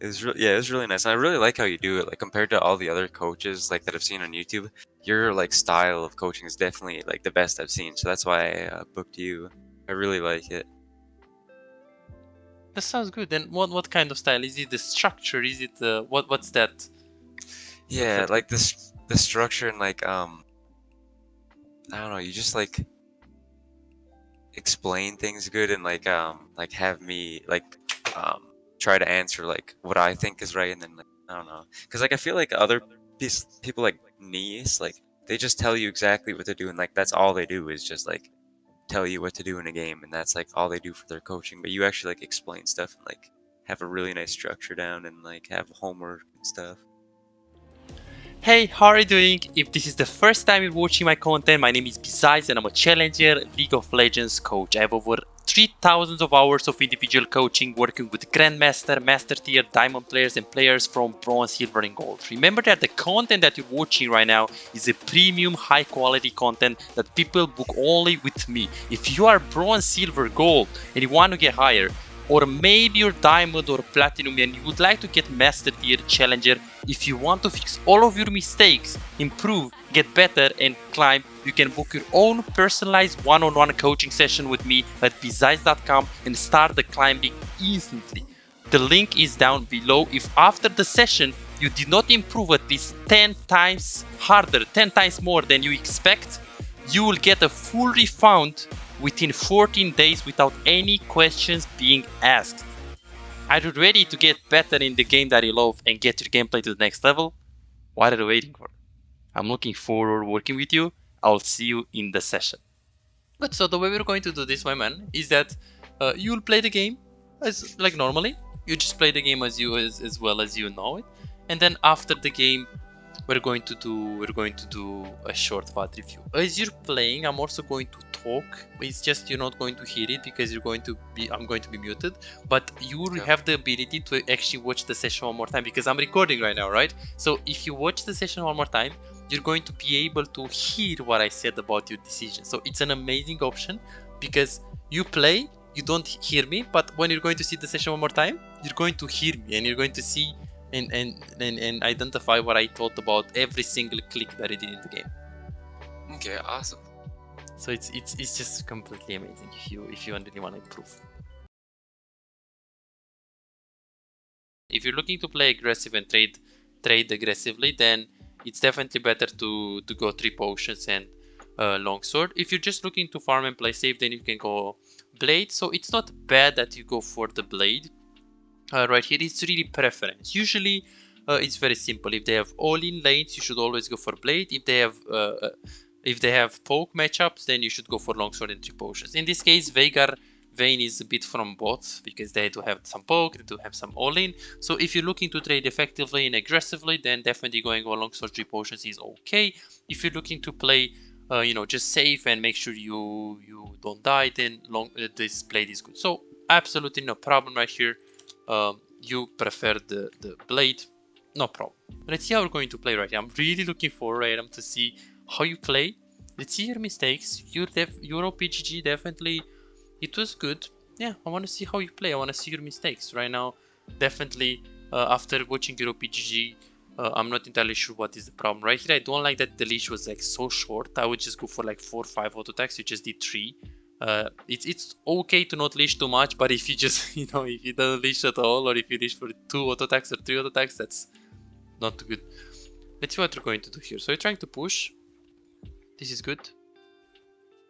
it was really nice. And I really like how you do it. Like compared to all the other coaches like that I've seen on YouTube, your like style of coaching is definitely like the best I've seen. So that's why I booked you. I really like it. That sounds good. Then what kind of style? Is it the structure? Is it what's that? Yeah, like this the structure and like I don't know, you just like explain things good and like have me like um try to answer like what I think is right and then like I don't know. Cuz like I feel like other people like Nice like they just tell you exactly what to do and like that's all they do is just like tell you what to do in a game and that's like all they do for their coaching, but you actually like explain stuff and like have a really nice structure down and like have homework and stuff. Hey, how are you doing? If this is the first time you're watching my content, my name is Bizyze and I'm a Challenger League of Legends coach. I have over 3,000 of hours of individual coaching working with Grandmaster, Master Tier, Diamond players and players from Bronze, Silver and Gold. Remember that the content that you're watching right now is a premium high quality content that people book only with me. If you are Bronze, Silver, Gold and you want to get higher, or maybe you're Diamond or Platinum and you would like to get Master Tier, Challenger, if you want to fix all of your mistakes, improve, get better and climb, you can book your own personalized one-on-one coaching session with me at bizyze.com and start the climbing instantly. The link is down below. If after the session you did not improve at least 10 times harder, 10 times more than you expect, you will get a full refund within 14 days without any questions being asked. Are you ready to get better in the game that you love and get your gameplay to the next level? What are you waiting for? I'm looking forward to working with you. I'll see you in the session. Good, so the way we're going to do this, my man, is that you'll play the game as like normally. You just play the game as well as you know it, and then after the game, we're going to do a short VOD review. As you're playing, I'm also going to talk. It's just you're not going to hear it because I'm going to be muted. But you have the ability to actually watch the session one more time because I'm recording right now, right? So if you watch the session one more time, you're going to be able to hear what I said about your decision. So it's an amazing option because you play, you don't hear me, but when you're going to see the session one more time, you're going to hear me and you're going to see and identify what I thought about every single click that I did in the game. Okay, awesome. So it's just completely amazing if you really want to improve. If you're looking to play aggressive and trade aggressively, then it's definitely better to go 3 potions and longsword. If you're just looking to farm and play safe, then you can go blade. So it's not bad that you go for the blade. Right here, it's really preference. Usually, it's very simple. If they have all-in lanes, you should always go for blade. If they have poke matchups, then you should go for longsword and 3 potions. In this case, Vayne is a bit from both because they do have some poke, they do have some all-in. So if you're looking to trade effectively and aggressively, then definitely going for longsword 3 potions is okay. If you're looking to play, just safe and make sure you don't die, then this blade is good. So absolutely no problem right here. You prefer the blade, no problem. Let's see how we're going to play right here. I'm really looking forward, Adam, to see how you play. Let's see your mistakes. Euro PGG definitely, it was good. Yeah, I want to see how you play. I want to see your mistakes right now. Definitely, after watching Euro PGG, I'm not entirely sure what is the problem. Right here, I don't like that the leash was like so short. I would just go for like 4 or 5 auto attacks. You just did 3. It's okay to not leash too much, but if you just, if you don't leash at all, or if you leash for 2 auto attacks or 3 auto attacks, that's not good. Let's see what we're going to do here. So you're trying to push. This is good.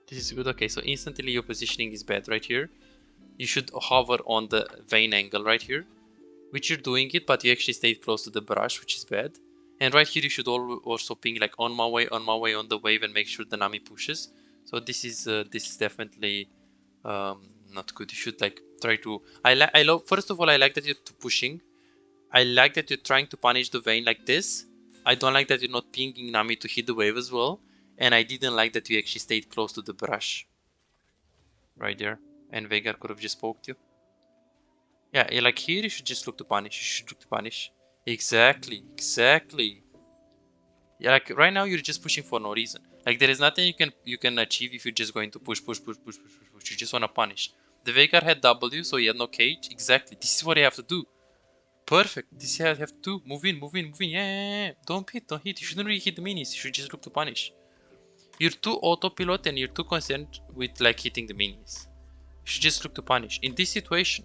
This is good. Okay, so instantly your positioning is bad right here. You should hover on the Vayne angle right here, which you're doing it, but you actually stayed close to the brush, which is bad. And right here, you should also ping like on my way on the wave and make sure the Nami pushes. So this is definitely not good. You should like try to. I love. First of all, I like that you're pushing. I like that you're trying to punish the Vayne like this. I don't like that you're not pinging Nami to hit the wave as well. And I didn't like that you actually stayed close to the brush. Right there. And Veigar could have just poked you. Yeah, like here you should just look to punish. You should look to punish. Exactly. Yeah, like right now you're just pushing for no reason. Like there is nothing you can achieve if you're just going to push. You just want to punish. The Veigar had W, so he had no cage. Exactly. This is what you have to do. perfect. This you have two. Move in, move in, move in. Yeah. Don't hit. You shouldn't really hit the minis. You should just look to punish. You're too autopilot and you're too concerned with like hitting the minis. You should just look to punish. In this situation,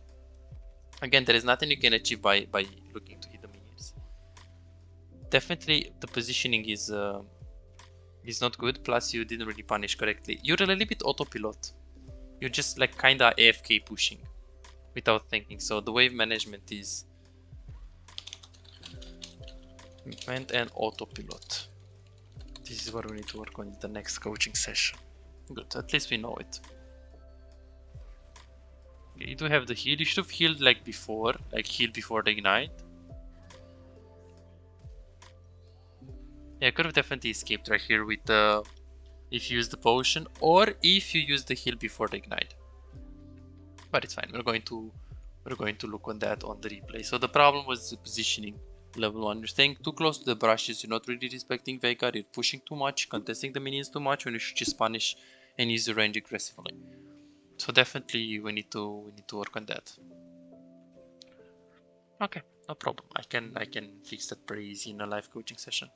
again, there is nothing you can achieve by looking to hit the minions. Definitely, the positioning is not good. Plus, you didn't really punish correctly. You're a little bit autopilot. You're just like kinda AFK pushing without thinking. So the wave management is movement and autopilot. This is what we need to work on in the next coaching session. Good, at least we know it. Okay, you do have the heal. You should have healed like before, like heal before the ignite. Yeah, I could have definitely escaped right here with the if you use the potion or if you use the heal before the ignite. But it's fine. We're going to look on that on the replay. So the problem was the positioning. Level 1, you're staying too close to the brushes, you're not really respecting Veigar, you're pushing too much, contesting the minions too much when you should just punish and use the range aggressively. So definitely we need to work on that. Okay, no problem. I can fix that pretty easy in a live coaching session.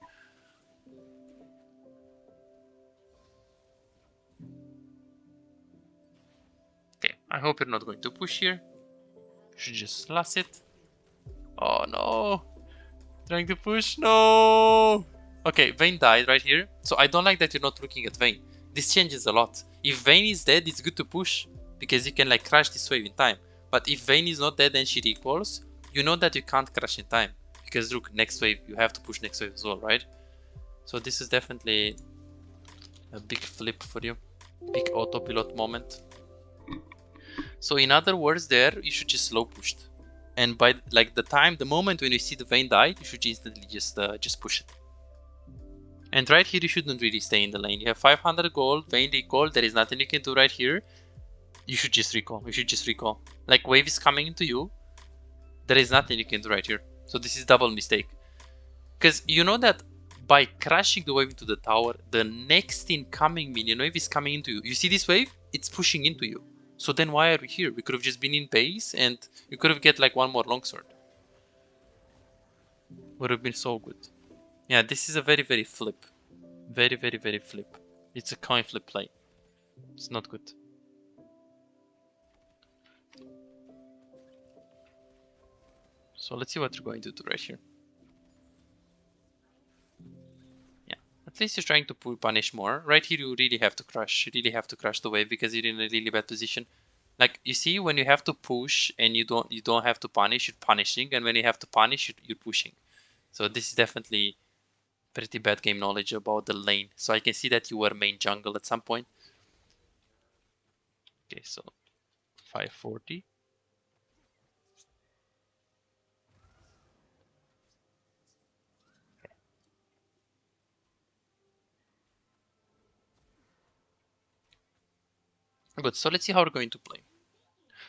Okay, I hope you're not going to push here. You should just last it. Oh no! Trying to push, no! Okay, Vayne died right here. So I don't like that you're not looking at Vayne. This changes a lot. If Vayne is dead, it's good to push because you can like crash this wave in time. But if Vayne is not dead and she recalls, you know that you can't crash in time. Because look, next wave, you have to push next wave as well, right? So this is definitely a big flip for you. Big autopilot moment. So in other words there, you should just slow push. And by like the moment when you see the Vayne die, you should instantly just push it. And right here, you shouldn't really stay in the lane. You have 500 gold, Vayne recall, there is nothing you can do right here. You should just recall, Like wave is coming into you, there is nothing you can do right here. So this is double mistake. Because you know that by crashing the wave into the tower, the next incoming minion wave is coming into you. You see this wave? It's pushing into you. So then why are we here? We could have just been in base and you could have get like one more longsword. Would have been so good. Yeah, this is a very, very flip. Very, very, very flip. It's a coin flip play. It's not good. So let's see what we're going to do right here. Yeah, at least you're trying to punish more. Right here you really have to crush. You really have to crush the wave because you're in a really bad position. Like you see, when you have to push and you don't have to punish, you're punishing, and when you have to punish, you're pushing. So this is definitely pretty bad game knowledge about the lane. So I can see that you were main jungle at some point. Okay, so 540. Okay. Good, so let's see how we're going to play.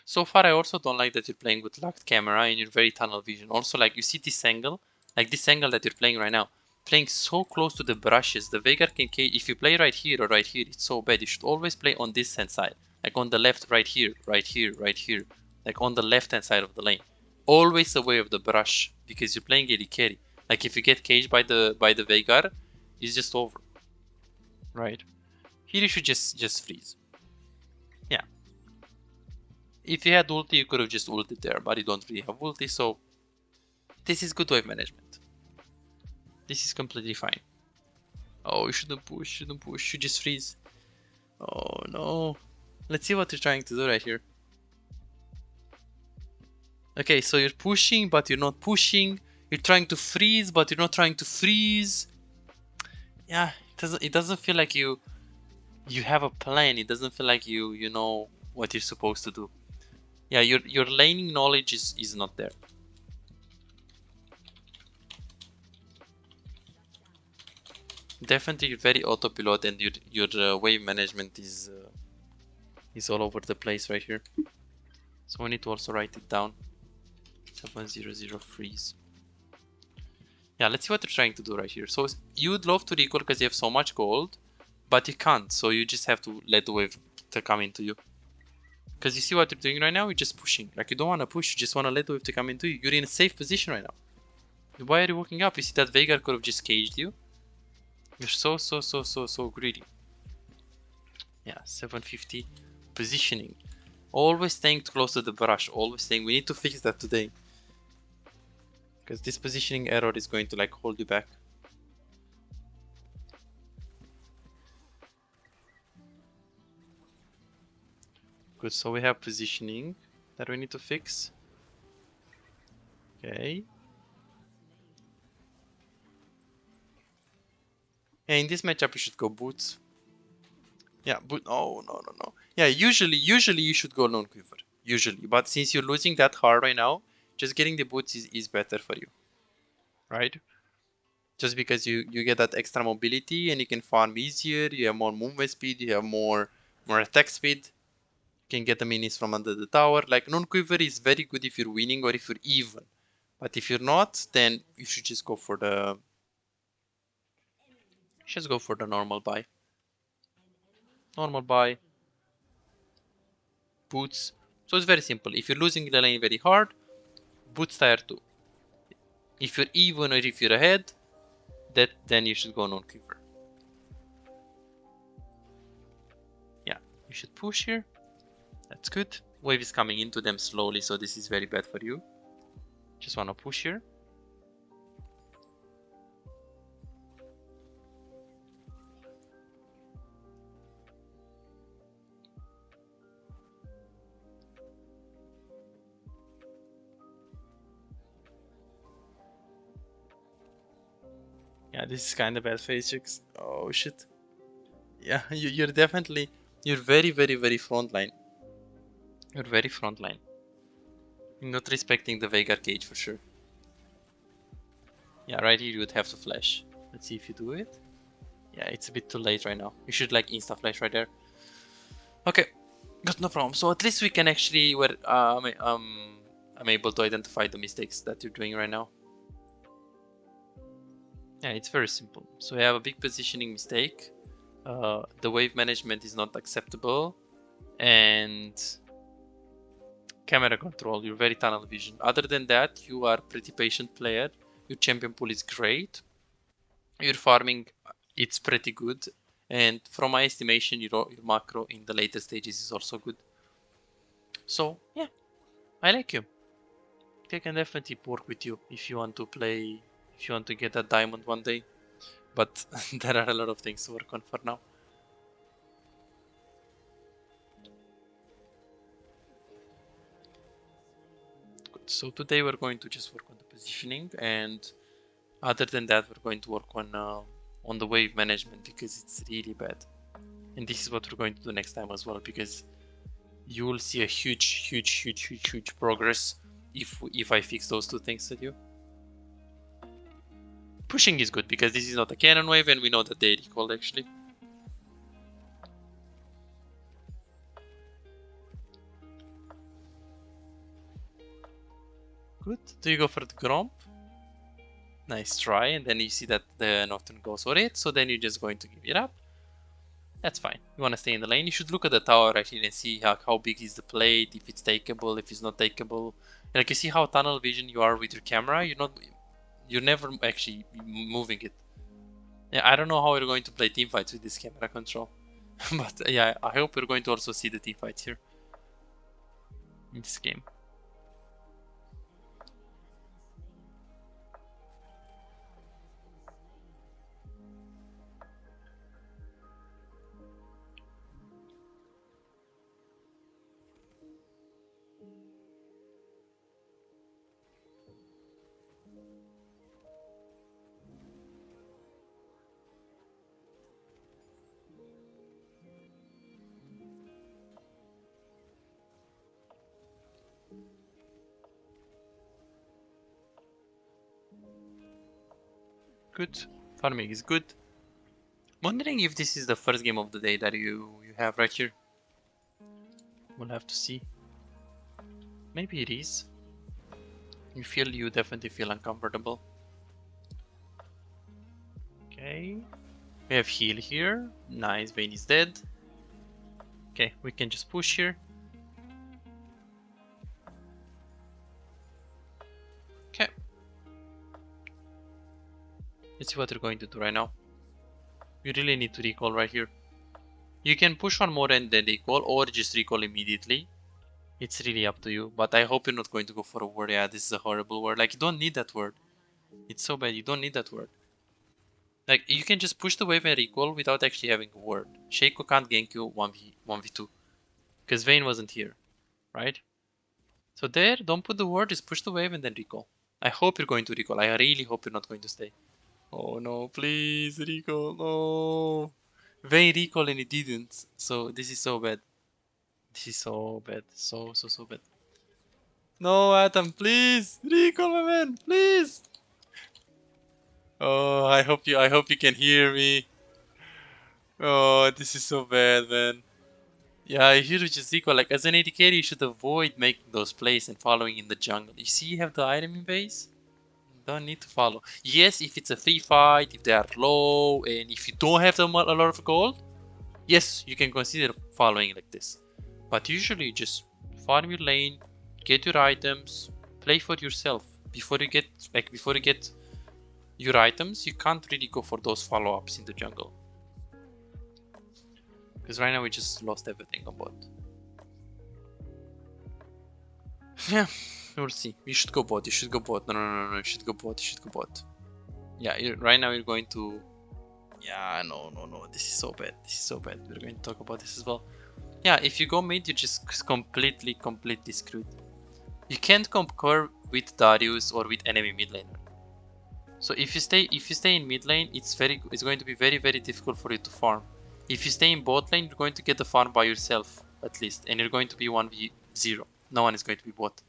So far, I also don't like that you're playing with locked camera and you're very tunnel vision. Also, like you see this angle, like this angle that you're playing right now, playing so close to the brushes. The Veigar can cage. If you play right here or right here, it's so bad. You should always play on this hand side, like on the left, right here, right here, right here, like on the left hand side of the lane. Always away of the brush because you're playing AD carry. Like if you get caged by the Veigar, it's just over. Right? Here you should just freeze. Yeah. If you had ulti, you could have just ulted there, but you don't really have ulti, so this is good wave management. This is completely fine. Oh, you shouldn't push, you just freeze. Oh no. Let's see what you're trying to do right here. Okay, so you're pushing, but you're not pushing. You're trying to freeze, but you're not trying to freeze. Yeah, it doesn't feel like you have a plan. It doesn't feel like you know what you're supposed to do. Yeah, your laning knowledge is not there. Definitely, you're very autopilot, and your wave management is all over the place right here. So we need to also write it down. 700 freeze. Yeah, let's see what you're trying to do right here. So you'd love to recall because you have so much gold, but you can't. So you just have to let the wave to come into you. Because you see what you're doing right now? You're just pushing. Like, you don't want to push, you just want to let the wave to come into you. You're in a safe position right now. Why are you walking up? You see that Veigar could have just caged you. You're so greedy. Yeah, 750 positioning. Always staying close to the brush. Always saying we need to fix that today. Because this positioning error is going to like hold you back. Good, so we have positioning that we need to fix. Okay. Yeah, in this matchup you should go boots. Yeah, but no. Yeah, usually you should go non quiver. Usually. But since you're losing that hard right now, just getting the boots is better for you. Right? Just because you get that extra mobility and you can farm easier, you have more movement speed, you have more attack speed. You can get the minis from under the tower. Like non-quiver is very good if you're winning or if you're even. But if you're not, then you should just go for the normal buy. Normal buy. Boots. So it's very simple. If you're losing the lane very hard, boots tier 2. If you're even or if you're ahead, then you should go non-quiver. Yeah, you should push here. That's good. Wave is coming into them slowly, so this is very bad for you. Just want to push here. Yeah, this is kind of bad for Ajax. Oh shit. Yeah, you're definitely, you're very frontline. You're very frontline. You're not respecting the Veigar cage for sure. Yeah, right here you would have to flash. Let's see if you do it. Yeah, it's a bit too late right now. You should like insta flash right there. Okay, got no problem. So at least we can actually, I'm able to identify the mistakes that you're doing right now. Yeah, it's very simple. So we have a big positioning mistake. The wave management is not acceptable, and camera control, you're very tunnel vision. Other than that, you are pretty patient player. Your champion pool is great. Your farming, it's pretty good. And from my estimation, your macro in the later stages is also good. So yeah, I like you. I can definitely work with you if you want to play, if you want to get a diamond one day. But there are a lot of things to work on for now. Good. So today we're going to just work on the positioning, and other than that, we're going to work on the wave management because it's really bad. And this is what we're going to do next time as well, because you will see a huge progress if I fix those two things with you. Pushing is good because this is not a cannon wave, and we know that they recall actually. Good. Do you go for the Gromp? Nice try, and then you see that the Nocturne goes for it, so then you're just going to give it up. That's fine. You want to stay in the lane. You should look at the tower right here and see how big is the plate, if it's takeable, if it's not takeable. And like you see how tunnel vision you are with your camera. You're never actually moving it. Yeah, I don't know how we're going to play teamfights with this camera control. But yeah, I hope we're going to also see the teamfights here in this game. Good. Farming is good. Wondering if this is the first game of the day that you have right here. We'll have to see. Maybe it is. You definitely feel uncomfortable. Okay. We have heal here. Nice, Vayne is dead. Okay, we can just push here. Let's see what you're going to do right now. You really need to recall right here. You can push one more and then recall, or just recall immediately. It's really up to you, but I hope you're not going to go for a word. Yeah, this is a horrible word. Like, you don't need that word. It's so bad, you don't need that word. Like, you can just push the wave and recall without actually having a word. Shaco can't gank you 1v2. Because Vayne wasn't here, right? So there, don't put the word, just push the wave and then recall. I hope you're going to recall. I really hope you're not going to stay. Oh no, please recall. No. Vayne recall and he didn't. So this is so bad. This is so bad. So bad. No, Atom, please recall, my man, please. Oh, I hope you can hear me. Oh, this is so bad, man. Yeah, you should just recall. Like, as an AD carry, you should avoid making those plays and following in the jungle. You see, you have the item in base. Don't need to follow. Yes, if it's a free fight, if they are low, and if you don't have a lot of gold, yes, you can consider following like this. But usually, just farm your lane, get your items, play for yourself. Before you get your items, you can't really go for those follow-ups in the jungle. Because right now we just lost everything on bot. Yeah, we'll see. You should go bot. You should go bot. No. You should go bot. You should go bot. Yeah, right now you're going to. Yeah, no. This is so bad. This is so bad. We're going to talk about this as well. Yeah, if you go mid, you're just completely screwed. You can't compare with Darius or with enemy mid laner. So if you stay in mid lane, it's going to be very difficult for you to farm. If you stay in bot lane, you're going to get the farm by yourself at least, and you're going to be 1v0. No one is going to be bot.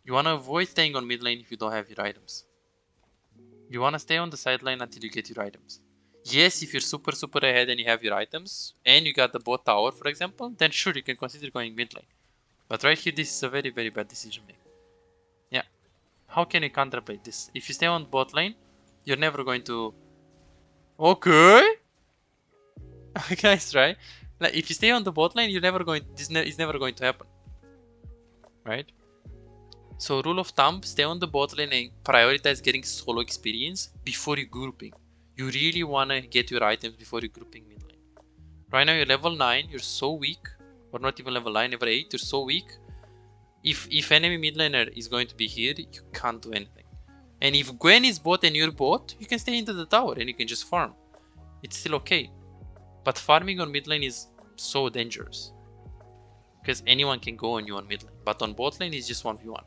You want to avoid staying on mid lane if you don't have your items. You want to stay on the sideline until you get your items. Yes, if you're super ahead and you have your items, and you got the bot tower, for example, then sure, you can consider going mid lane. But right here, this is a very bad decision making. Yeah. How can you counterplay this? If you stay on bot lane, you're never going to... Okay! Guys, right? Like, if you stay on the bot lane, you're never going... This is never going to happen. Right? So rule of thumb, stay on the bot lane and prioritize getting solo experience before you grouping. You really want to get your items before you grouping mid lane. Right now you're level 9, you're so weak. Or not even level 9, level 8, you're so weak. If enemy mid laner is going to be here, you can't do anything. And if Gwen is bot and you're bot, you can stay into the tower and you can just farm. It's still okay. But farming on mid lane is so dangerous. Because anyone can go on you on mid lane. But on bot lane, it's just 1v1.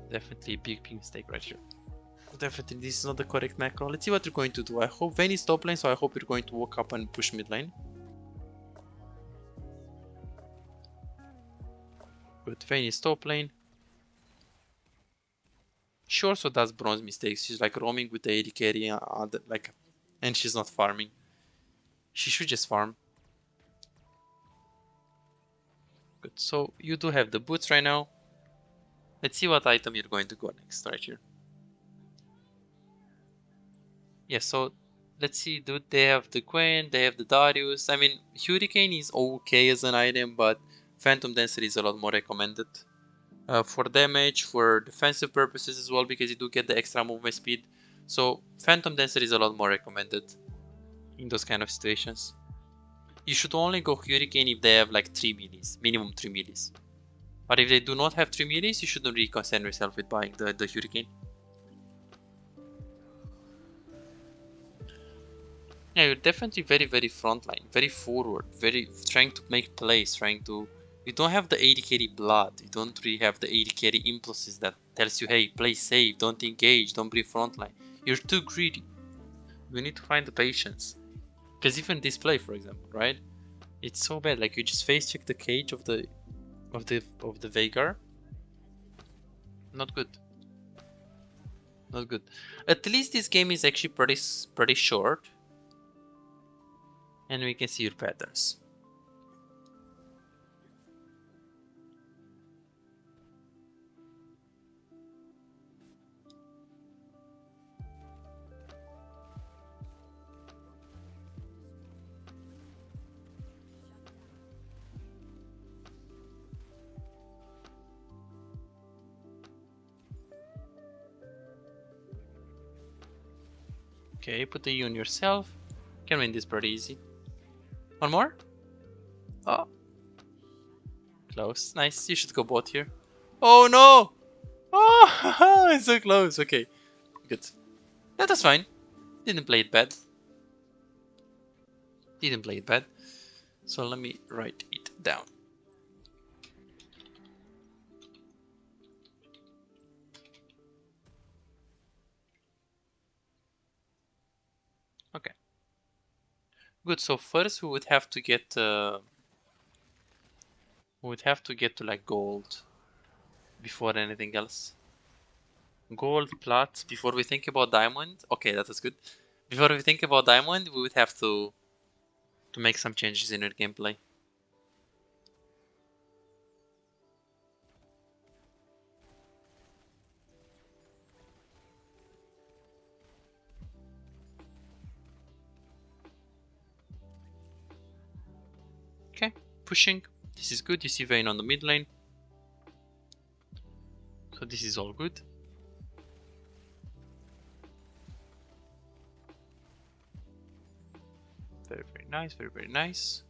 Definitely a big mistake right here. Definitely, this is not the correct macro. Let's see what you're going to do. I hope Vayne is top lane, so I hope you're going to walk up and push mid lane. Good, Vayne is top lane. She also does bronze mistakes. She's like roaming with the AD carry, and she's not farming. She should just farm. Good, so you do have the boots right now. Let's see what item you're going to go next, right here. Yeah, so let's see, dude, they have the Gwen, they have the Darius. I mean, Hurricane is okay as an item, but Phantom Dancer is a lot more recommended. For damage, for defensive purposes as well, because you do get the extra movement speed. So Phantom Dancer is a lot more recommended in those kind of situations. You should only go Hurricane if they have like 3 melees, minimum 3 melees. But if they do not have 3 melees, you shouldn't really concern yourself with buying the Hurricane. Yeah, you're definitely very frontline, very forward, very trying to make plays, you don't have the AD carry blood, you don't really have the AD carry impulses that tells you, hey, play safe, don't engage, don't be frontline. You're too greedy. You need to find the patience. Because even this play, for example, right? It's so bad. Like, you just face check the cage of the Veigar. Not good. Not good. At least this game is actually pretty short. And we can see your patterns. Okay, put the E on yourself. Can win this pretty easy. One more? Oh. Close. Nice. You should go bot here. Oh no! Oh, it's so close. Okay, good. That was fine. Didn't play it bad. Didn't play it bad. So let me write it down. Okay. Good. So first we would have to get to like gold before anything else. Gold, plat, before we think about diamond. Okay, that is good. Before we think about diamond, we would have to make some changes in our gameplay. Okay, pushing. This is good. You see Vayne on the mid lane. So this is all good. Very, very nice. Very, very nice.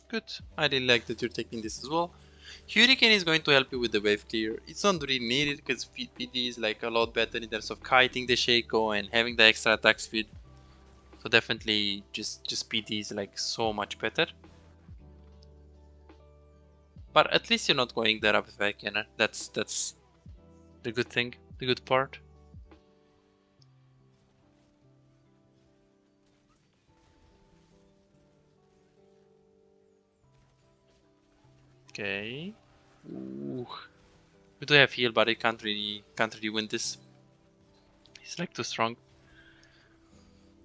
Good. I really like that you're taking this as well. Hurricane is going to help you with the wave clear. It's not really needed because PD is like a lot better in terms of kiting the Shaco and having the extra attack speed. So definitely just PD is like so much better. But at least you're not going there up back, you know. That's the good thing, the good part. Okay. Ooh. We do have heal, but I can't really win this. He's like too strong.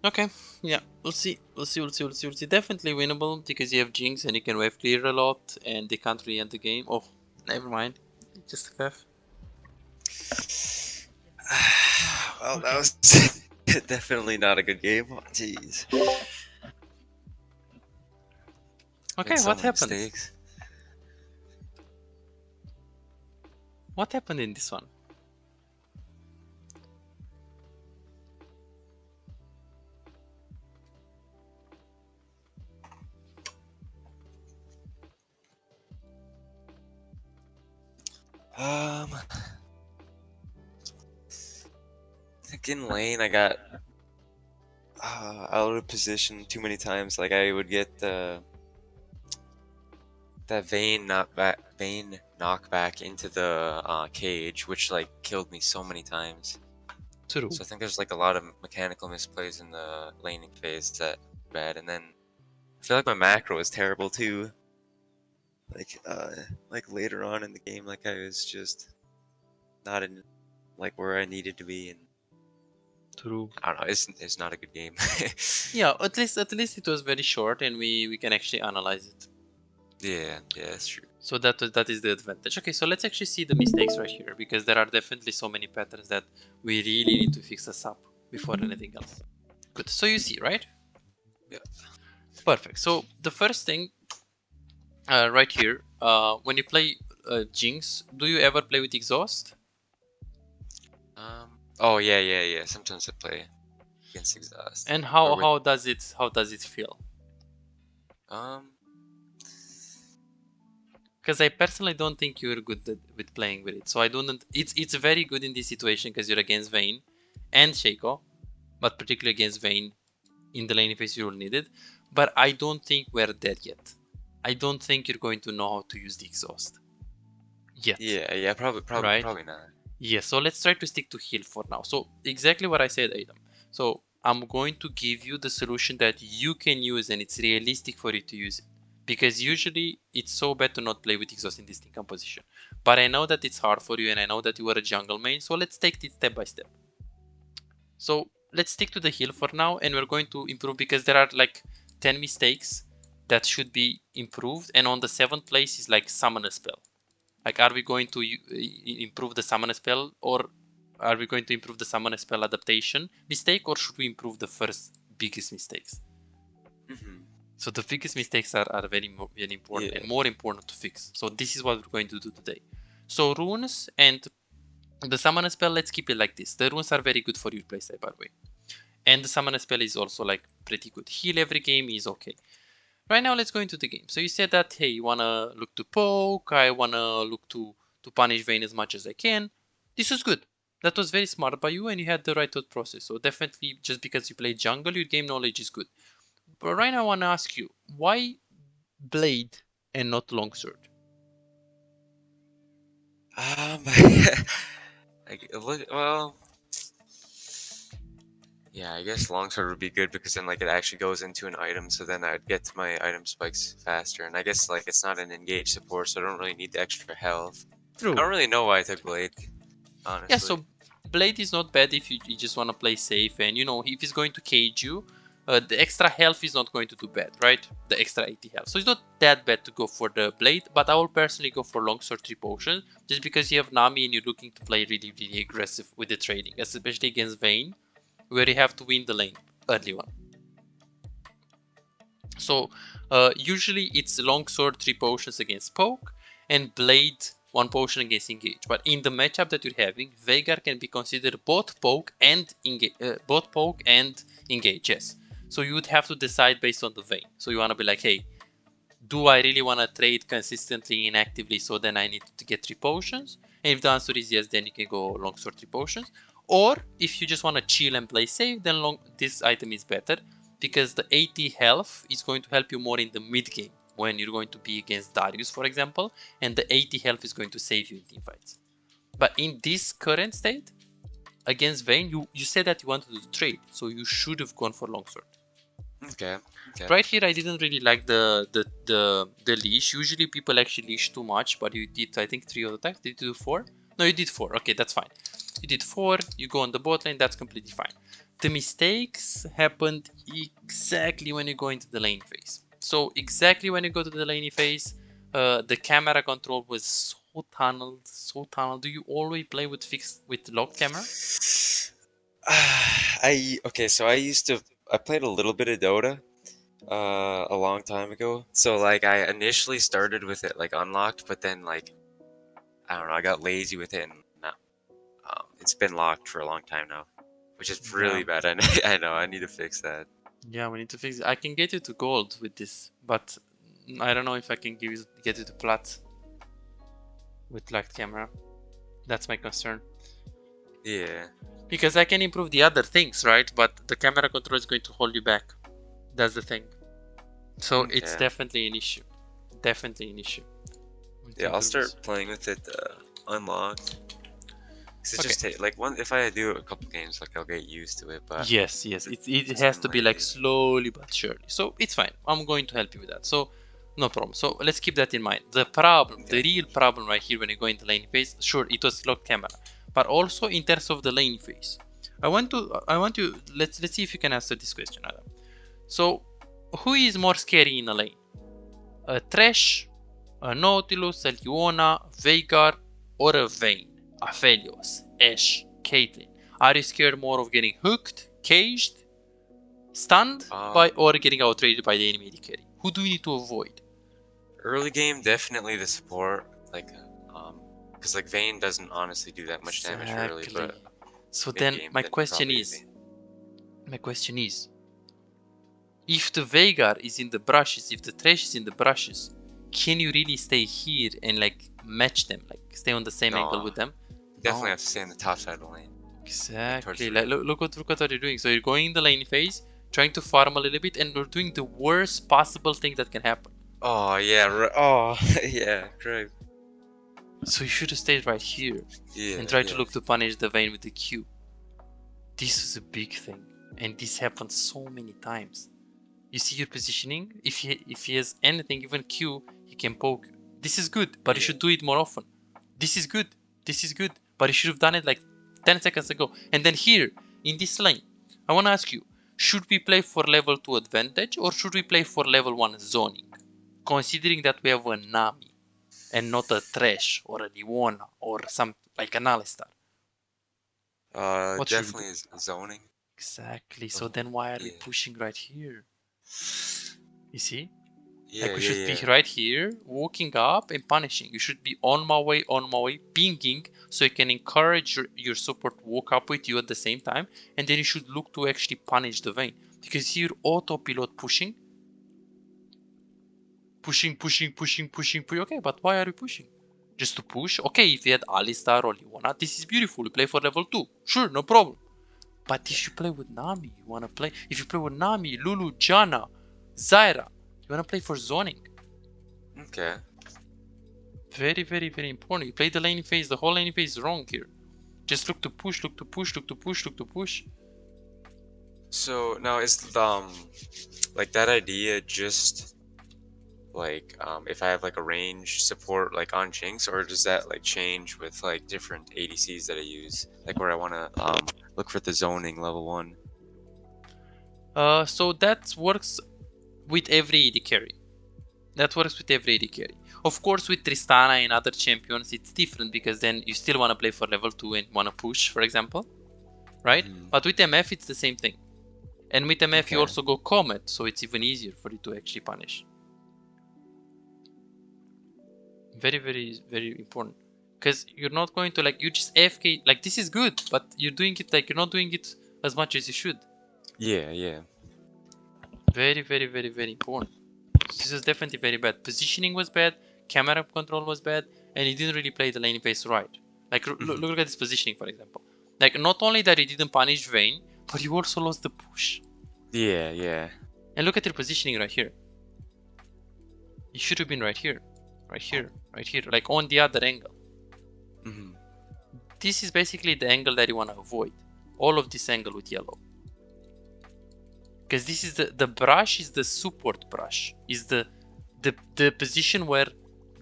Okay, yeah, we'll see. Definitely winnable because you have Jinx and you can wave clear a lot, and they can't really end the game. Oh, never mind. Just a FF. Well, that was definitely not a good game. Oh, jeez. Okay, Made so what many happened? mistakes. What happened in this one? I think in lane I got out of position too many times. Like I would get that Vayne knockback into the cage, which like killed me so many times. True. So I think there's like a lot of mechanical misplays in the laning phase that bad, and then I feel like my macro was terrible too. Like later on in the game, like I was just not in like where I needed to be, and True. I don't know. It's not a good game. Yeah, at least it was very short, and we can actually analyze it. Yeah, that's true. So that is the advantage. Okay, so let's actually see the mistakes right here, because there are definitely so many patterns that we really need to fix us up before anything else. Good. So you see, right? Yeah. Perfect. So the first thing right here, when you play Jinx, do you ever play with exhaust? Oh yeah. Sometimes I play against exhaust. And Or with how does it feel? um. Because I personally don't think you're good with playing with it. So I don't. It's very good in this situation because you're against Vayne and Shaco, but particularly against Vayne in the lane phase you will need it. But I don't think we're there yet. I don't think you're going to know how to use the exhaust yet. Yeah. Right? Probably not. Yes, so let's try to stick to heal for now. So exactly what I said, Adam. So I'm going to give you the solution that you can use and it's realistic for you to use it. Because usually it's so bad to not play with exhaust in this team composition. But I know that it's hard for you and I know that you are a jungle main, so let's take it step by step. So let's stick to the heal for now and we're going to improve because there are like 10 mistakes that should be improved, and on the 7th place is like summon a spell. Like, are we going to improve the summon spell, or are we going to improve the summon spell adaptation mistake, or should we improve the first biggest mistakes? So the biggest mistakes are very important and more important to fix. So this is what we're going to do today. So runes and the summon spell, let's keep it like this. The runes are very good for your playstyle, by the way. And the summon spell is also like pretty good. Heal every game is okay. Right now, let's go into the game. So you said that, hey, you wanna look to poke, I wanna look to punish Vayne as much as I can. This was good. That was very smart by you and you had the right thought process. So definitely, just because you play jungle, your game knowledge is good. But right now I wanna ask you, why blade and not longsword? Well, yeah, I guess longsword would be good because then like it actually goes into an item, so then I'd get to my item spikes faster. And I guess like it's not an engaged support, so I don't really need the extra health. I True. don't really know why I took blade, Yeah, honestly. so blade is not bad if you just want to play safe, and you know, if he's going to cage you, the extra health is not going to do bad, right? The extra 80 health. So it's not that bad to go for the blade, but I will personally go for longsword 3 potion, just because you have Nami and you're looking to play really, really aggressive with the trading, especially against Vayne, where you have to win the lane early on. So usually it's longsword 3 potions against poke, and blade 1 potion against engage. But in the matchup that you're having, Veigar can be considered both poke and engage. Yes. So you would have to decide based on the Vayne. So you want to be like, hey, do I really want to trade consistently and actively? So then I need to get 3 potions. And if the answer is yes, then you can go longsword 3 potions. Or if you just want to chill and play safe, then this item is better, because the 80 health is going to help you more in the mid game when you're going to be against Darius, for example, and the 80 health is going to save you in team fights. But in this current state, against Vayne, you said that you wanted to trade, so you should have gone for longsword. Okay. Right here, I didn't really like the leash. Usually people actually leash too much, but you did, I think, 3 attacks. Did you do 4? No, you did 4. Okay, that's fine. You did 4, you go on the bot lane, that's completely fine. The mistakes happened exactly when you go into the lane phase. So exactly when you go to the lane phase, the camera control was so tunneled, so tunneled. Do you always play with locked camera? So I played a little bit of Dota a long time ago. So like I initially started with it like unlocked, but then like I don't know, I got lazy with it and now it's been locked for a long time now, which is Yeah. really bad. I know I need to fix that. Yeah, we need to fix it. I can get you to gold with this, but I don't know if I can get you to plat with locked camera. That's my concern. Yeah. Because I can improve the other things, right? But the camera control is going to hold you back. That's the thing. So it's Okay. definitely an issue. Definitely an issue. Yeah, I'll start playing with it unlocked. Cause it just take like one if I do a couple games, like I'll get used to it. But Yes, it has to be like slowly but surely. So it's fine. I'm going to help you with that. So no problem. So let's keep that in mind. The problem, the real problem right here when you go into lane phase, sure, it was locked camera, but also in terms of the lane phase. I want to let's see if you can answer this question, Adam. So who is more scary in a lane? A Thresh, a Nautilus, a Leona, Veigar, or a Vayne, Aphelios, Ashe, Caitlyn? Are you scared more of getting hooked, caged, stunned by, or getting outrated by the enemy carry? Who do we need to avoid? early game, definitely the support, because like Vayne doesn't honestly do that much damage early, Exactly. but So mid then game, my then question probably is, Vayne. if the Veigar is in the brushes, if the Thresh is in the brushes, can you really stay here and like match them, like stay on the same angle No, with them? definitely No. have to stay in the top side of the lane, like towards Exactly. the Like ring. look what you're doing. So you're going in the lane phase, trying to farm a little bit, and you're doing the worst possible thing that can happen. Oh yeah, oh yeah, correct. So you should have stayed right here Yeah, and try to yeah. look to punish the Vayne with the Q. This is a big thing, and this happens so many times. You see your positioning. If he has anything, even Q, he can poke. This is good, but you Yeah. should do it more often. This is good. This is good, but you should have done it like 10 seconds ago. And then here in this lane, I want to ask you: should we play for level 2 advantage or should we play for level 1 zoning? Considering that we have a Nami and not a Thresh or a Leona or some like an Alistar. What should we do? Definitely is zoning. Exactly. So Oh, then why are we yeah. pushing right here? You see? Yeah, Like we yeah, should be yeah. right here, walking up and punishing. You should be on my way, pinging, so you can encourage your support to walk up with you at the same time. And then you should look to actually punish the Vayne. Because here, autopilot pushing. Pushing. Okay, but why are you pushing? Just to push? Okay, if you had Alistar or Leona, this is beautiful. You play for level 2. Sure, no problem. But if you play with Nami, you wanna play. If you play with Nami, Lulu, Janna, Zyra, you wanna play for zoning. Okay. Very, very, very important. You play the laning phase, the whole laning phase is wrong here. Just look to push, look to push, look to push, look to push. So now is like that idea just like if I have like a range support like on Jinx, or does that like change with like different ADCs that I use, like where I want to look for the zoning level 1? So that works with every AD carry. That works with every AD carry. Of course, with Tristana and other champions, it's different because then you still want to play for level 2 and want to push, for example. Right? But with MF, it's the same thing. And with MF, you Okay. also go Comet, so it's even easier for you to actually punish. Very, very, very important. Because you're not going to, like, you just AFK, like, this is good, but you're doing it, like, you're not doing it as much as you should. Yeah, yeah. Very, very, very, very important. This is definitely very bad. Positioning was bad, camera control was bad, and he didn't really play the lane phase right. Like, look at this positioning, for example. Like, not only that he didn't punish Vayne, but you also lost the push. Yeah, yeah. And look at your positioning right here. You should have been right here. Right here. Right here. Like, on the other angle. This is basically the angle that you want to avoid. All of this angle with yellow. Because this is the brush is the support brush. Is the position where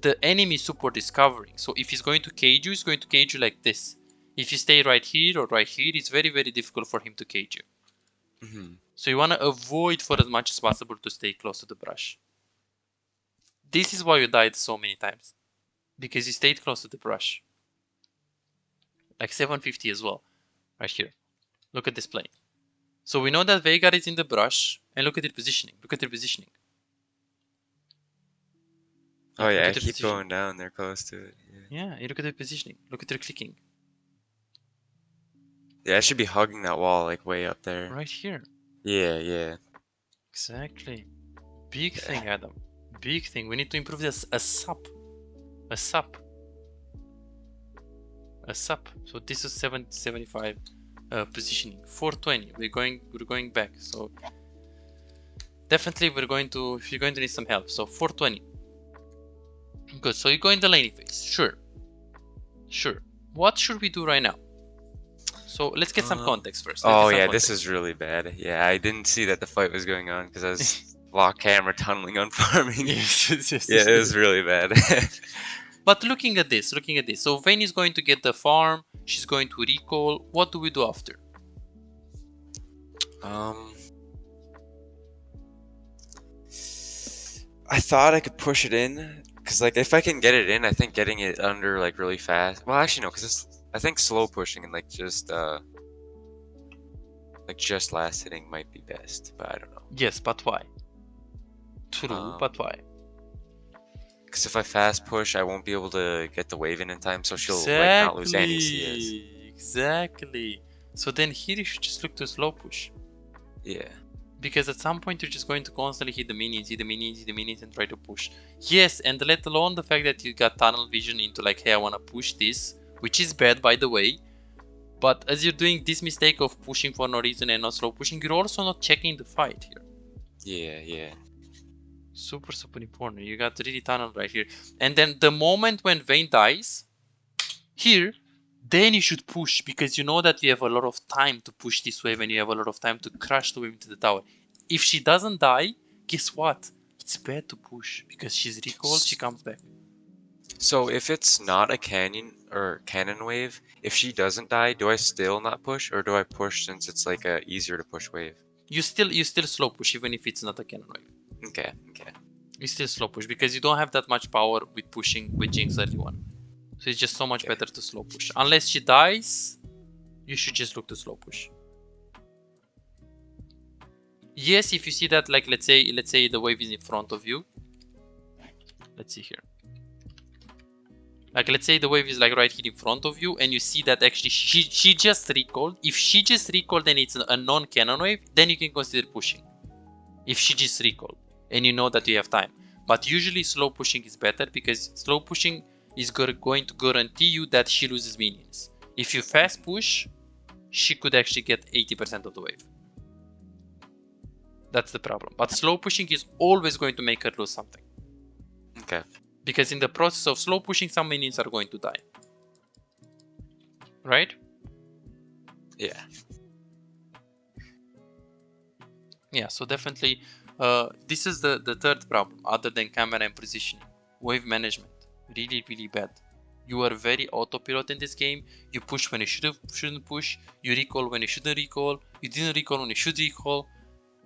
the enemy support is covering. So if he's going to cage you, he's going to cage you like this. If you stay right here or right here, it's very, very difficult for him to cage you. So you want to avoid for as much as possible to stay close to the brush. This is why you died so many times. Because you stayed close to the brush. Like 750 as well. Right here. Look at this plane. So we know that Veigar is in the brush. And look at it positioning. Look at it positioning. Oh yeah, I Look at keep going down there close to it. Yeah, you look at the positioning. Look at the clicking. Yeah, I should be hugging that wall like way up there. Right here. Yeah, yeah. Exactly. Big thing, Adam. Big thing. We need to improve this a sup. A sup. A sup. So this is 775 positioning. 420. We're going back. So definitely you're going to need some help. So 420. Good. So you go in the laning phase. Sure. What should we do right now? So let's get some context first. Oh yeah, this is really bad. Yeah, I didn't see that the fight was going on because I was lock camera tunneling on farming. Yes. Yeah, it was really bad. But looking at this. So Vayne is going to get the farm. She's going to recall. What do we do after? I thought I could push it in, because like if I can get it in, I think getting it under like really fast. Well, actually no, because I think slow pushing and like just last hitting might be best, but I don't know. Yes, but why? True, but why? Because if I fast push, I won't be able to get the wave in time, so she'll like not lose any CS. Exactly. So then here you should just look to slow push. Yeah. Because at some point you're just going to constantly hit the minions, and try to push. Yes, and let alone the fact that you got tunnel vision into like, hey, I want to push this, which is bad by the way. But as you're doing this mistake of pushing for no reason and not slow pushing, you're also not checking the fight here. Yeah. Super important. You got really tunnel right here. And then the moment when Vayne dies, here, then you should push, because you know that you have a lot of time to push this wave and you have a lot of time to crash the wave into the tower. If she doesn't die, guess what? It's bad to push, because she's recalled, she comes back. So if it's not a cannon wave, if she doesn't die, do I still not push, or do I push since it's like a easier to push wave? You still slow push even if it's not a cannon wave. Okay. You still slow push because you don't have that much power with pushing with Jinx 31. So it's just so much better to slow push. Unless she dies, you should just look to slow push. Yes, if you see that, like let's say the wave is in front of you. Let's see here. Like let's say the wave is like right here in front of you, and you see that actually she just recalled. If she just recalled and it's a non-cannon wave, then you can consider pushing. If she just recalled and you know that you have time. But usually slow pushing is better, because slow pushing is going to guarantee you that she loses minions. If you fast push, she could actually get 80% of the wave. That's the problem. But slow pushing is always going to make her lose something. Okay. Because in the process of slow pushing, some minions are going to die. Right? Yeah. Yeah, so definitely this is the third problem other than camera and positioning. Wave management. Really, really bad. You are very autopilot in this game. You push when you shouldn't push. You recall when you shouldn't recall. You didn't recall when you should recall.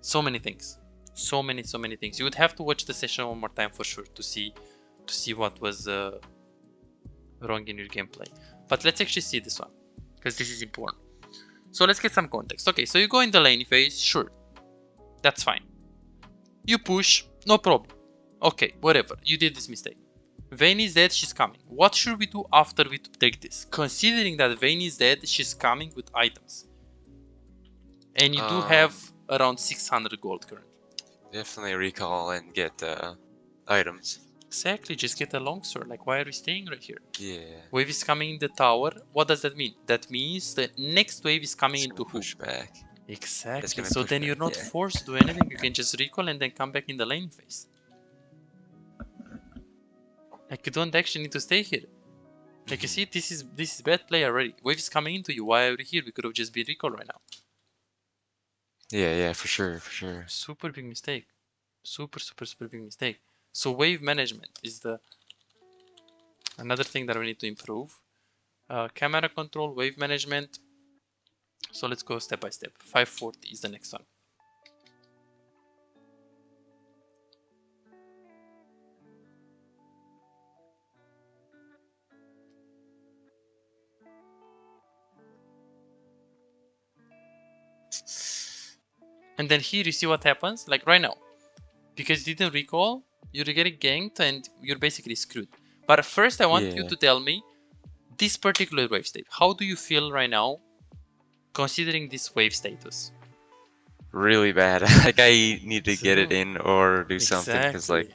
So many things. So many things. You would have to watch the session one more time for sure to see what was wrong in your gameplay. But let's actually see this one, because this is important. So let's get some context. Okay, so you go in the lane phase, sure. That's fine. You push, no problem. Okay, whatever. You did this mistake. Vayne is dead, she's coming. What should we do after we take this? Considering that Vayne is dead, she's coming with items. And you do have around 600 gold currently. Definitely recall and get items. Exactly, just get a longsword. Like, why are we staying right here? Yeah. Wave is coming in the tower. What does that mean? That means the next wave is coming It's into gonna who? push back. Exactly. So then you're not yeah. forced to do anything. You can just recall and then come back in the lane phase. Like, you don't actually need to stay here. Like, you see, this is bad play already. Wave is coming into you. Why are we here? We could have just been recall right now. Yeah, for sure. Super big mistake. Super big mistake. So wave management is the another thing that we need to improve. Camera control, wave management. So let's go step by step. 540 is the next one. And then here you see what happens, like right now. Because you didn't recall, you're getting ganked and you're basically screwed. But first I want you to tell me this particular wave state. How do you feel right now considering this wave status? Really bad. Like I need to get it in or do something, because like,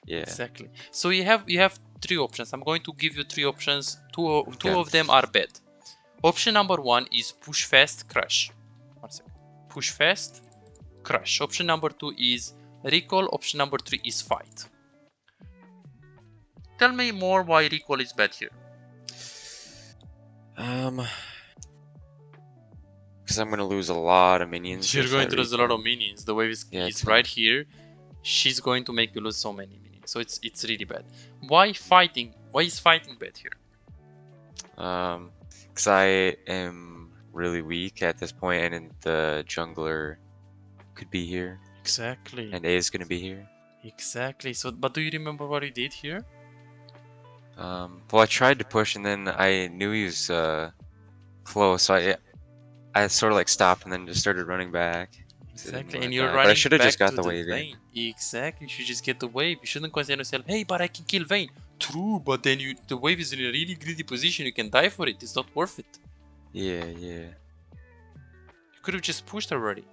yeah. Exactly. So you have three options. I'm going to give you three options. Two of them are bad. Option number one is push fast, crush. 1 second. Push fast, crush. Option number two is recall. Option number three is fight. Tell me more why recall is bad here. Because I'm gonna lose a lot of minions. You're going to lose a lot of minions. The wave is right here. She's going to make you lose so many minions. So it's really bad. Why fighting? Why is fighting bad here? Because I am really weak at this point, and the jungler could be here. Exactly. And A is gonna be here. Exactly. So, but do you remember what you did here? Well, I tried to push, and then I knew he was close, so I sort of like stopped and then just started running back. Exactly, and you're running but I should have back just got to the the wave Vayne. in. Exactly, you should just get the wave. You shouldn't consider yourself, hey, but I can kill Vayne. True, but then the wave is in a really greedy position. You can die for it. It's not worth it. Yeah. You could have just pushed already.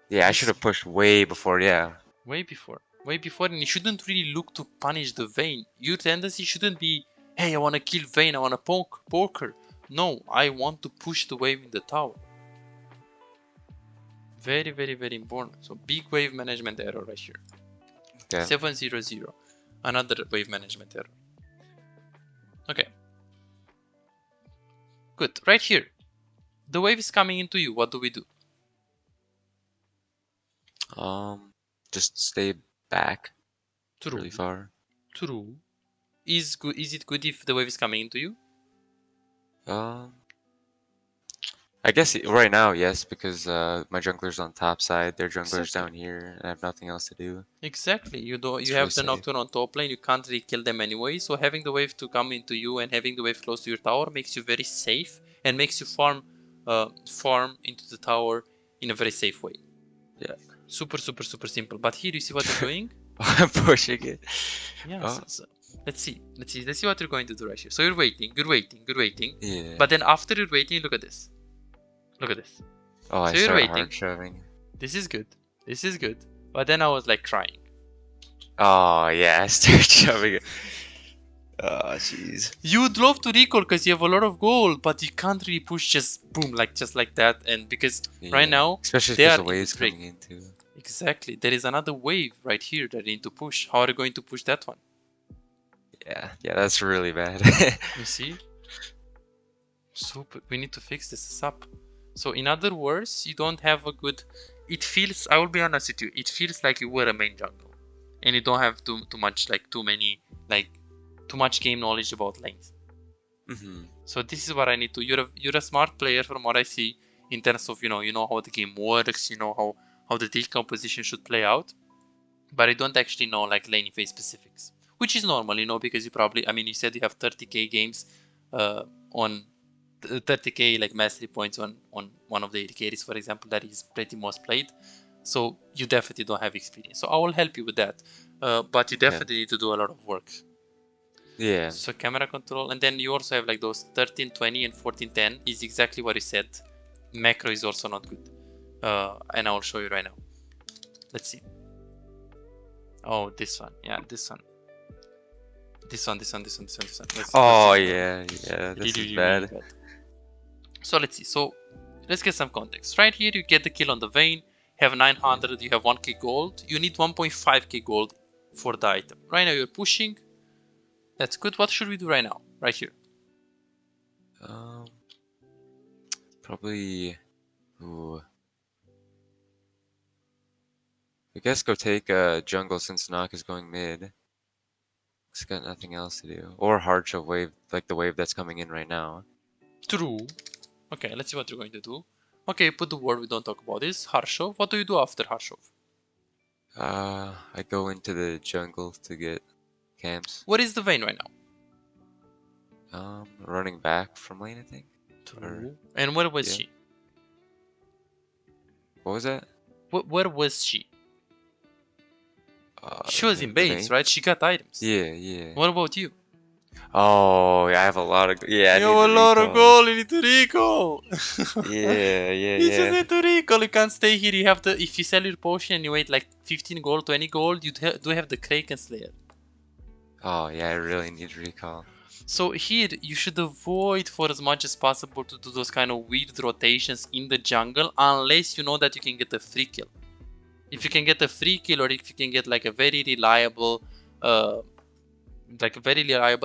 Yeah, I should have pushed way before. Yeah. Way before, and you shouldn't really look to punish the Vayne. Your tendency shouldn't be, hey, I want to kill Vayne. I want to poke her. No, I want to push the wave in the tower. Very, very important. So big wave management error right here. Okay. 700. Another wave management error. Okay. Good. Right here. The wave is coming into you. What do we do? Just stay back. True. Really far. True. Is it good if the wave is coming into you? I guess right now, yes, because my jungler's on top side, their jungler's down here, and I have nothing else to do. Exactly. You have the Nocturne on top lane, you can't really kill them anyway, so having the wave to come into you and having the wave close to your tower makes you very safe and makes you farm into the tower in a very safe way. Yeah. Super simple. But here you see what they're doing. I'm pushing it. Yeah. Oh. So let's see what you're going to do right here. So you're waiting. Yeah. But then after you're waiting, look at this. Oh, I So you're start waiting. hard shoving. This is good. But then I was like crying. Oh yeah, I start shoving it. Oh jeez. You'd love to recall because you have a lot of gold, but you can't really push just boom just like that. And because right now especially they because are the in the wave's break. coming in too. Exactly. There is another wave right here that I need to push. How are you going to push that one? Yeah, that's really bad. You see? Super. We need to fix this up. So in other words, you don't have a good. It feels. I will be honest with you. It feels like you were a main jungle, and you don't have too much too much game knowledge about lanes. So this is what I need to. You're a smart player from what I see in terms of you know how the game works. You know how the decomposition should play out. But I don't actually know like lane phase specifics, which is normal, because you probably. I mean, you said you have 30k games on 30k like mastery points on one of the AD carries, for example, that is pretty most played. So you definitely don't have experience. So I will help you with that. But you definitely need to do a lot of work. Yeah. So camera control, and then you also have like those 1320 and 1410 is exactly what you said. Macro is also not good. And I will show you right now. Let's see. Oh, this one. Yeah, this one. This one. Oh yeah, this is bad. So let's see. So let's get some context. Right here, you get the kill on the Vayne. Have 900. You have 1k gold. You need 1.5k gold for the item. Right now, you're pushing. That's good. What should we do right now? Right here. Probably. Ooh. I guess go take jungle since Knock is going mid. It's got nothing else to do. Or hard shove wave, like the wave that's coming in right now. True. Okay, let's see what you're going to do. Okay, put the word we don't talk about is Harshov. What do you do after Harshov? I go into the jungle to get camps. What is the Vayne right now? Running back from lane, I think. True. And where was she? What was that? Where was she? She was in base, right? She got items. Yeah. What about you? Oh, yeah, I have a lot of. Yeah, you have a lot of gold. You need to recall. yeah. You just need to recall. You can't stay here. You have to. If you sell your potion and you wait like 15 gold, 20 gold, you do have the Kraken Slayer. Oh yeah, I really need recall. So here you should avoid for as much as possible to do those kind of weird rotations in the jungle unless you know that you can get a free kill. If you can get a free kill or if you can get like a very reliable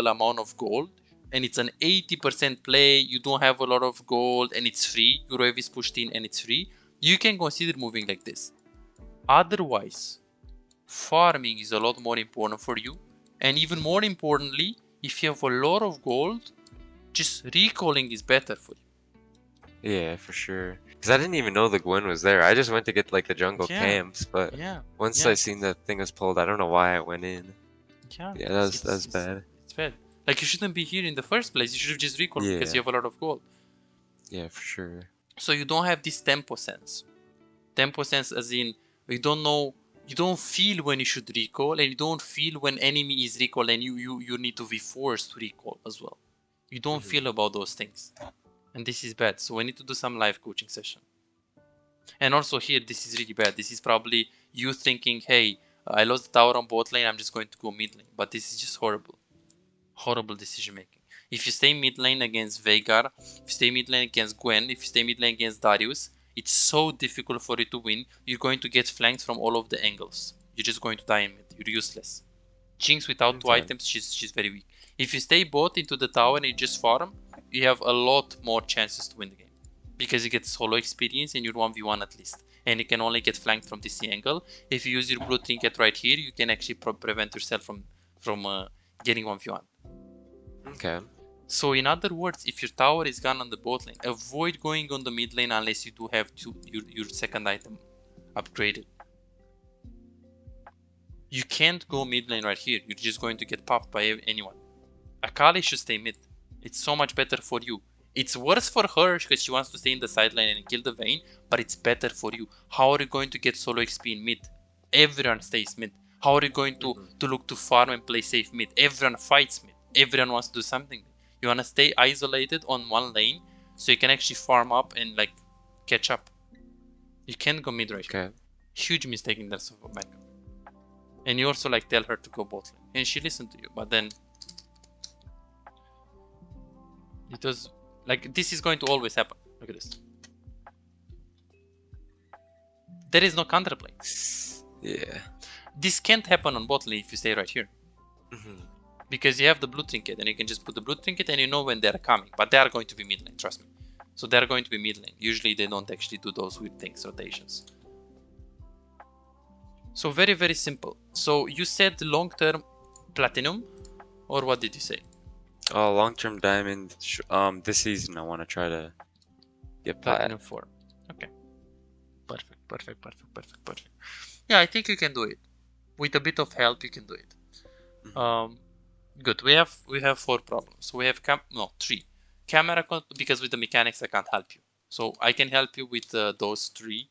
amount of gold and it's an 80% play, you don't have a lot of gold and it's free, your wave is pushed in and it's free, you can consider moving like this. Otherwise, farming is a lot more important for you, and even more importantly, if you have a lot of gold, just recalling is better for you. Yeah, for sure. Because I didn't even know the Gwen was there. I just went to get like the jungle camps, but once I seen that thing was pulled, I don't know why I went in. Yeah, that's bad. It's bad. Like you shouldn't be here in the first place. You should have just recalled because you have a lot of gold. Yeah, for sure. So you don't have this tempo sense. Tempo sense as in you don't know, you don't feel when you should recall, and you don't feel when enemy is recall and you need to be forced to recall as well. You don't feel about those things. And this is bad. So we need to do some live coaching session. And also here, this is really bad. This is probably you thinking, hey, I lost the tower on bot lane, I'm just going to go mid lane. But this is just horrible. Horrible decision making. If you stay mid lane against Veigar, if you stay mid lane against Gwen, if you stay mid lane against Darius, it's so difficult for you to win. You're going to get flanked from all of the angles. You're just going to die in mid. You're useless. Jinx without 2 items, she's very weak. If you stay bot into the tower and you just farm, you have a lot more chances to win the game. Because you get solo experience and you're 1v1 at least. And you can only get flanked from this angle. If you use your blue trinket right here, you can actually prevent yourself from getting 1v1. Okay. So in other words, if your tower is gone on the bot lane, avoid going on the mid lane unless you do have your second item upgraded. You can't go mid lane right here. You're just going to get popped by anyone. Akali should stay mid. It's so much better for you. It's worse for her because she wants to stay in the sideline and kill the Vayne, but it's better for you. How are you going to get solo XP in mid? Everyone stays mid. How are you going to look to farm and play safe mid? Everyone fights mid. Everyone wants to do something. You want to stay isolated on one lane so you can actually farm up and like catch up. You can't go mid right here. Huge mistake in terms of backup. And you also like tell her to go bot lane. And she listened to you, but then it was like this is going to always happen. Look at this. There is no counterplay. Yeah. This can't happen on bot lane if you stay right here. Because you have the blue trinket and you can just put the blue trinket and you know when they're coming. But they are going to be mid lane, trust me. So they're going to be mid lane. Usually they don't actually do those weird things, rotations. So very, very simple. So you said long-term platinum, or what did you say? Oh, long-term diamond. This season I want to try to get Plat. Platinum 4. Okay. Perfect. Yeah, I think you can do it. With a bit of help, you can do it. Good. We have 4 problems. We have 3. Camera because with the mechanics I can't help you. So I can help you with those 3.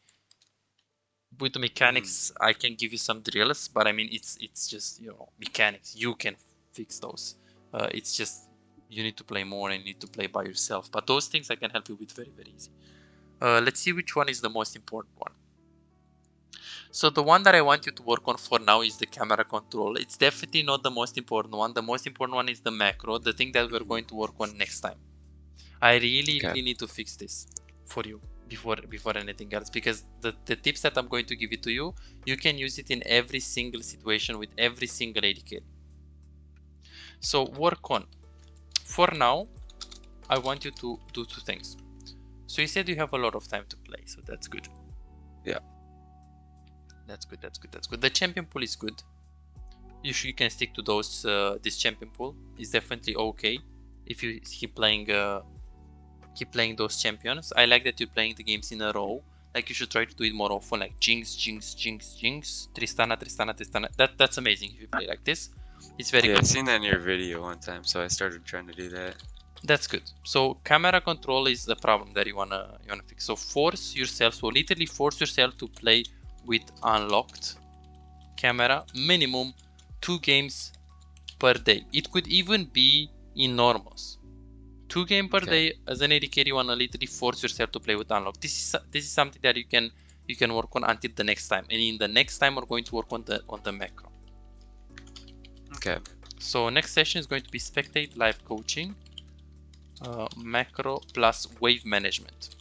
With the mechanics, I can give you some drills, but I mean it's just mechanics. You can fix those. It's just you need to play more and you need to play by yourself. But those things I can help you with very, very easy. Let's see which one is the most important one. So the one that I want you to work on for now is the camera control. It's definitely not the most important one. The most important one is the macro, the thing that we're going to work on next time. I really need to fix this for you before anything else, because the tips that I'm going to give it to you, you can use it in every single situation with every single AD carry. So work on. For now, I want you to do 2 things. So you said you have a lot of time to play, so that's good. Yeah. That's good. The champion pool is good. You can stick to those. This champion pool is definitely okay if you keep playing those champions. I like that you're playing the games in a row. Like you should try to do it more often, like Jinx, Tristana. That's amazing if you play like this. It's very good. Yeah, I've seen that in your video one time, so I started trying to do that. That's good. So camera control is the problem that you wanna fix. So force yourself, so literally force yourself to play with unlocked camera, minimum 2 games per day. It could even be in normals. 2 games per day as an AD carry. You wanna literally force yourself to play with unlocked. This is something that you can work on until the next time. And in the next time, we're going to work on the macro. Okay. So next session is going to be spectate live coaching. Macro plus wave management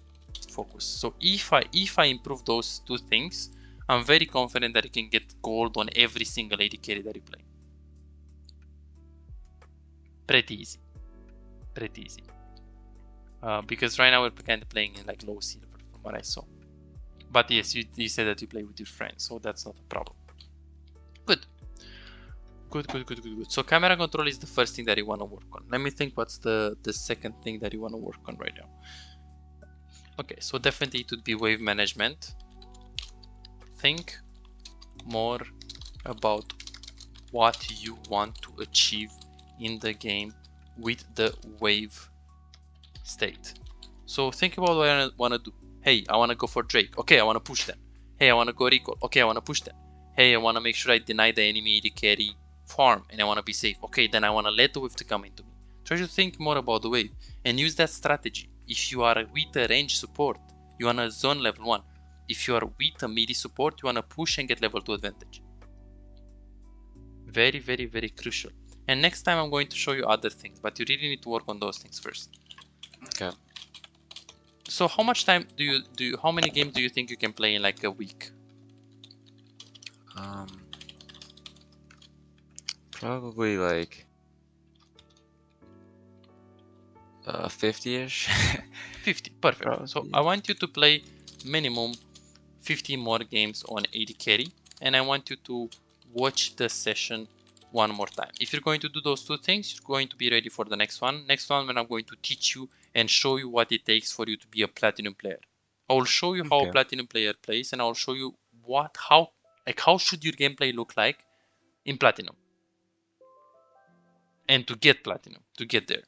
focus. So if I improve those 2 things, I'm very confident that you can get gold on every single AD carry that you play. Pretty easy. Because right now we're kind of playing in like low silver from what I saw. But yes, you said that you play with your friends, so that's not a problem. Good. So camera control is the first thing that you want to work on. Let me think what's the second thing that you want to work on right now. Okay, so definitely it would be wave management. Think more about what you want to achieve in the game with the wave state. So think about what I want to do. Hey, I want to go for Drake. Okay, I want to push them. Hey, I want to go recall. Okay, I want to push them. Hey, I want to make sure I deny the enemy AD carry farm and I want to be safe. Okay, then I want to let the wave to come into me. Try to think more about the wave and use that strategy. If you are with a range support, you want to zone level 1. If you are with a midi support, you want to push and get level 2 advantage. Very, very, very crucial. And next time I'm going to show you other things, but you really need to work on those things first. Okay. So how much time how many games do you think you can play in like a week? Probably like 50-ish. 50, perfect. Probably, so yeah. I want you to play minimum 50 more games on AD carry, and I want you to watch the session one more time. If you're going to do those 2 things, you're going to be ready for the next one. Next one, when I'm going to teach you and show you what it takes for you to be a platinum player. I will show you how a platinum player plays, and I will show you how should your gameplay look like in platinum. And to get platinum, to get there.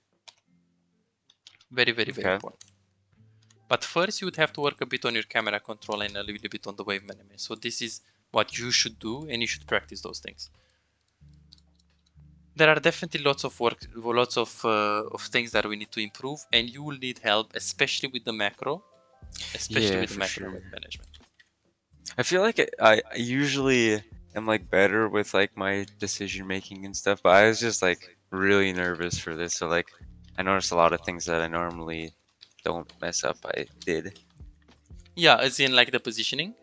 Very, very, very Okay. important. But first, you would have to work a bit on your camera control and a little bit on the wave management. So this is what you should do, and you should practice those things. There are definitely lots of work, lots of things that we need to improve, and you will need help, especially with the macro, Yeah, with the for macro and sure. wave management. I feel like I usually am like better with like my decision making and stuff, but I was just like really nervous for this. So like I noticed a lot of things that I normally don't mess up. I did. Yeah, as in like the positioning.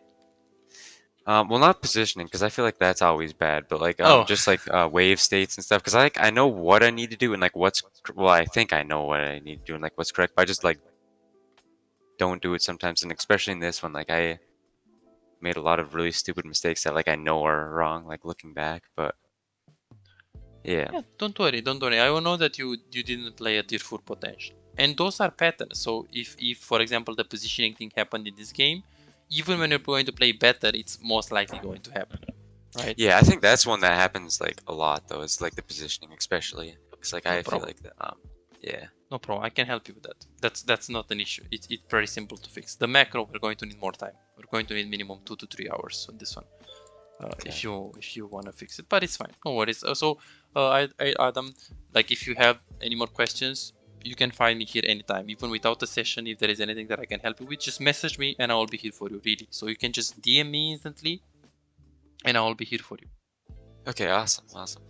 Well, not positioning because I feel like that's always bad, but like Oh, just like wave states and stuff. Because I know what I need to do and like well, I think I know what I need to do and like what's correct, but I just like don't do it sometimes, and especially in this one, like I made a lot of really stupid mistakes that like I know are wrong, like looking back. But yeah, yeah, don't worry, don't worry. I will know that you didn't play at your full potential, and those are patterns. So if for example the positioning thing happened in this game, even when you're going to play better, it's most likely going to happen, right? yeah, I think that's one that happens like a lot though. It's like the positioning, especially because like No I feel problem. like that. Yeah. No problem. I can help you with that. That's not an issue. It's very simple to fix. The macro, we're going to need more time. We're going to need minimum 2 to 3 hours on this one. Okay. If you want to fix it, but it's fine. No worries. Adam, like if you have any more questions, you can find me here anytime, even without a session. If there is anything that I can help you with, just message me and I will be here for you. Really. So you can just DM me instantly, and I will be here for you. Okay. Awesome. Awesome.